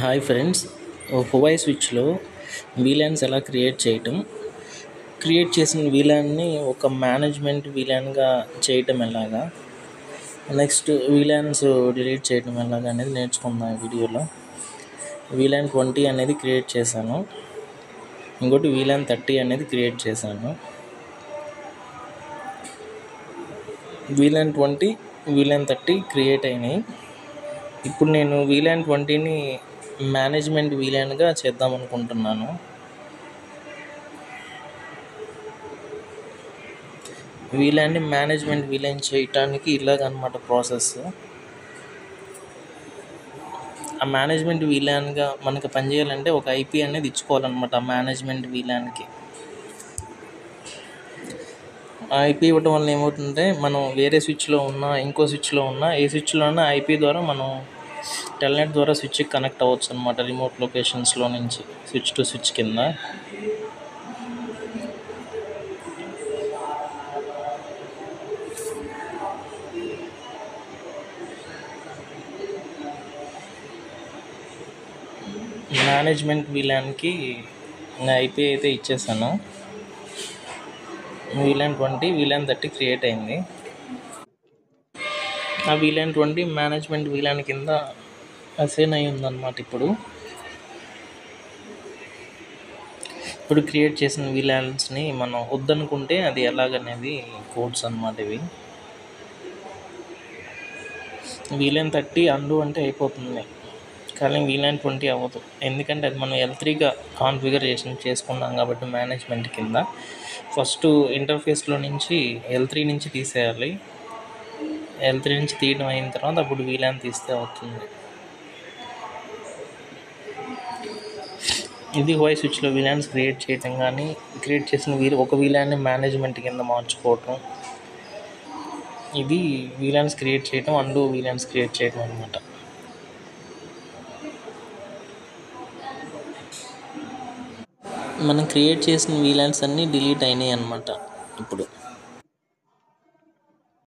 Hi friends, Huawei స్విచ్లో వీలాన్స్ ఎలా create చేసిన వీలాన్ని ఒక మేనేజ్మెంట్ వీలాన్గా చేయటం ఎలాగా, నెక్స్ట్ వీలాన్స్ డిలీట్ చేయటం ఎలాగా అనేది నేర్చుకుందాం ఈ వీడియోలో. వీలాన్ 20 అనేది క్రియేట్ చేశాను, ఇంకోటి వీలాన్ 30 అనేది క్రియేట్ చేశాను. వీలాన్ 20 వీలాన్ 30 క్రియేట్ అయినాయి. ఇప్పుడు నేను వీలాన్ 20ని మేనేజ్మెంట్ వీలాన్గా చేద్దాం అనుకుంటున్నాను. వీలాన్ని మేనేజ్మెంట్ వీలాన్ చేయటానికి ఇలాగనమాట ప్రాసెస్. ఆ మేనేజ్మెంట్ వీలాన్గా మనకు పనిచేయాలంటే ఒక ఐపీ అనేది ఇచ్చుకోవాలన్నమాట. ఆ మేనేజ్మెంట్ వీలాన్కి ఆ ఐపీ ఇవ్వటం వల్ల ఏమవుతుందంటే, మనం వేరే స్విచ్లో ఉన్నా ఇంకో స్విచ్లో ఉన్నా ఏ స్విచ్లో ఉన్నా ఐపీ ద్వారా మనం టెల్నెట్ ద్వారా స్విచ్కి కనెక్ట్ అవ్వచ్చు అనమాట. రిమోట్ లొకేషన్స్లో నుంచి స్విచ్ టు స్విచ్ కింద. మేనేజ్మెంట్ వీలాన్కి ఐపీ అయితే ఇచ్చేసాను. వీలాన్ 20 వీలాన్ 30 క్రియేట్ అయింది. ఆ వీలాన్ 20 మేనేజ్మెంట్ వీలాన్ కింద అసైన్ అయి ఉందన్నమాట. ఇప్పుడు క్రియేట్ చేసిన వీలాన్స్ని మనం వద్దనుకుంటే అది ఎలాగనేది కోడ్స్ అన్నమాట. ఇవి వీలాన్ 30 అండు అంటే అయిపోతుంది, కానీ వీలాన్ 20 అవ్వదు. ఎందుకంటే అది మనం L3గా కాన్ఫిగరేషన్ చేసుకున్నాం కాబట్టి మేనేజ్మెంట్ కింద ఫస్ట్ ఇంటర్ఫేస్లో నుంచి L3 నుంచి తీసేయాలి. L3 నుంచి తీయడం అయిన తర్వాత అప్పుడు వీలాన్ తీస్తే అవుతుంది. ఇది హువాయి స్విచ్లో వీలాన్స్ క్రియేట్ చేయటం, కానీ క్రియేట్ చేసిన ఒక వీలాన్ని మేనేజ్మెంట్ కింద మార్చుకోవటం. ఇది వీలాన్స్ క్రియేట్ చేయటం, అండు వీలాన్స్ క్రియేట్ చేయటం అనమాట. మనం క్రియేట్ చేసిన వీలాన్స్ అన్నీ డిలీట్ అయినాయి అన్నమాట. ఇప్పుడు